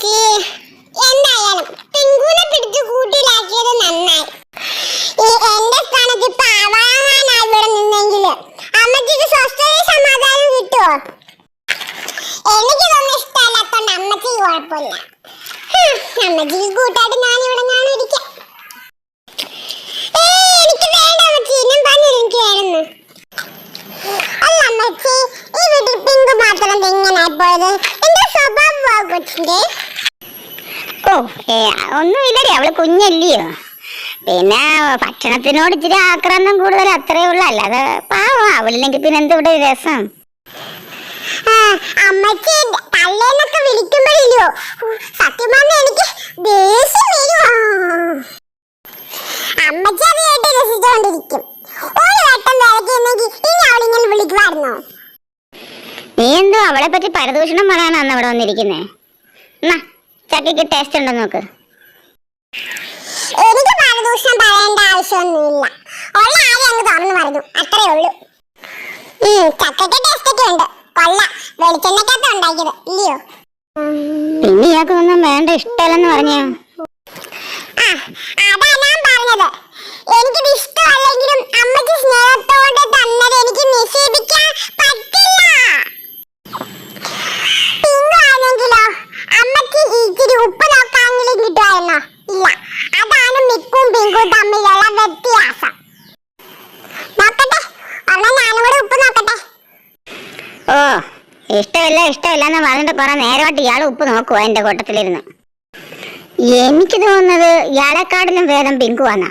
അമ്മച്ചി. എന്തായാലും പിങ്കുനെ പിടിച്ച് കൂട്ടിലാക്കിയത് നന്നായി. എന്റെ സ്ഥാനത്ത് ഇപ്പൊ ആവാനാണ് ഇവിടെ നിന്നെങ്കില് അമ്മച്ചിക്ക് സ്വസ്ഥത സമാധാനം കിട്ടുമോ? എനിക്കിതൊന്നും ഇഷ്ടമല്ലാത്തോണ്ട് അമ്മച്ചിക്ക് കുഴപ്പമില്ല. അമ്മച്ചിക്ക് കൂട്ടായിട്ട് ഞാൻ ഇവിടെ ഞാനും ഇരിക്കാം. എനിക്ക് വേണ്ട അമ്മച്ചി, ഞാൻ പറഞ്ഞു എനിക്ക് വേണമെന്ന്. അല്ല അമ്മച്ചി, ഈ വീട്ടിൽ പിങ്കു മാത്രം എങ്ങനെ പോയത്? എന്റെ സ്വഭാവം കൊച്ചിന്റെ. ഓ ഒന്നുമില്ലടി, അവള് കുഞ്ഞല്ലയോ. പിന്നെ ഭക്ഷണത്തിനോട് ഇച്ചിരി ആക്രാന്തം കൂടുതൽ, അത്രേ ഉള്ളു. അല്ലാതെ പാവം അവളില്ലെങ്കിൽ പിന്നെ എന്ത് ഇവിടെ രസം. അമ്മച്ചി തള്ളേന്നൊക്കെ വിളിക്കുമ്പോഴില്ലയോ സത്യം പറഞ്ഞ എനിക്ക് ദേഷ്യം വരുമോ? അമ്മച്ചി അത് കേട്ട് രസിച്ചുകൊണ്ടിരിക്കും. ഒരു വട്ടം വിലക്കിയെന്നെങ്കിൽ ഇനി അവളിങ്ങനെ വിളിക്കുമായിരുന്നോ? നീ എന്തോ അവളെ പറ്റി പരദൂഷണം പറയാനാണ് അവിടെ വന്നിരിക്കുന്നേ. എന്നാ ചക്കയ്ക്ക് ടേസ്റ്റ് ഉണ്ടോ നോക്ക്. എനിക്ക് പരദൂഷണം പറയേണ്ട ആവശ്യമൊന്നുമില്ല. ഉള്ള ആരും അങ്ങ് തുറന്നു പറഞ്ഞു, അത്രേ ഉള്ളൂ. ചക്കയ്ക്ക് ടേസ്റ്റ് ഒക്കെ ഉണ്ട്, കൊള്ള. വെളിച്ചെണ്ണക്കകത്ത് ഉണ്ടാക്കിയത് ഇല്ലയോ? പിന്നെ ഇയാൾക്കൊന്നും വേണ്ട, ഇഷ്ടമല്ലെന്ന് പറഞ്ഞ. അതാ ഞാൻ പറഞ്ഞത്. എനിക്കിത് ഇഷ്ടമല്ലെങ്കിലും അമ്മച്ചി സ്നേഹത്തോടെ തന്നത് എനിക്ക് നിഷേധിക്കാൻ പറ്റില്ല. പിന്നാണെങ്കിലോ അമ്മച്ചി ഇച്ചിരി ഉപ്പ് നോക്കാമെങ്കിലും കിട്ടുമായിരുന്നോ? ഇല്ല. അതാണ് മിക്കും പിങ്കും തമ്മിലുള്ള വ്യത്യാസം. നോക്കട്ടെ, ഒരെണ്ണം ഞാനും കൂടെ ഉപ്പ് നോക്കട്ടെ. ഓ ഇഷ്ടമില്ല എന്ന് പറഞ്ഞിട്ട് കുറെ നേരമായിട്ട് ഇയാൾ ഉപ്പ് നോക്കുവാ എന്റെ കൂട്ടത്തിലിരുന്ന്. എനിക്ക് തോന്നുന്നത് ഇയാളെക്കാടിലും ഭേദം പിങ്കുവാന്നാ.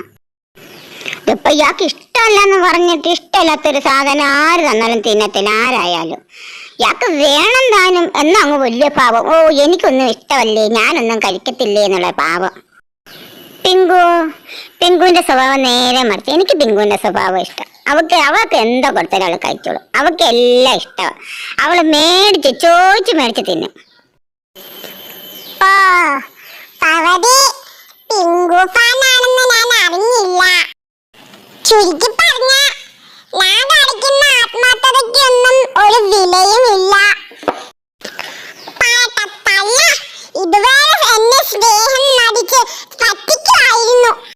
ഇപ്പൊ ഇയാൾക്ക് ഇഷ്ടമല്ലെന്ന് പറഞ്ഞിട്ട് ഇഷ്ടമില്ലാത്തൊരു സാധനം ആര് തന്നാലും തിന്നത്തില്ല, ആരായാലും. ഇയാൾക്ക് വേണം താനും എന്നാ അങ്ങ് വലിയ പാവം. ഓ എനിക്കൊന്നും ഇഷ്ടമല്ലേ, ഞാനൊന്നും കഴിക്കത്തില്ലേ എന്നുള്ള പാവം. പിങ്കുവിന്റെ സ്വഭാവം നേരെ മറിച്ച്. എനിക്ക് പിങ്കുവിന്റെ സ്വഭാവം ഇഷ്ടം. അവൾക്ക് എന്താ കൊടുത്താലും അവൾ കഴിച്ചോളും. അവൾക്ക് എല്ലാം ഇഷ്ടമാണ്. അവള് ചോദിച്ച് മേടിച്ച് തിന്നും. ഓ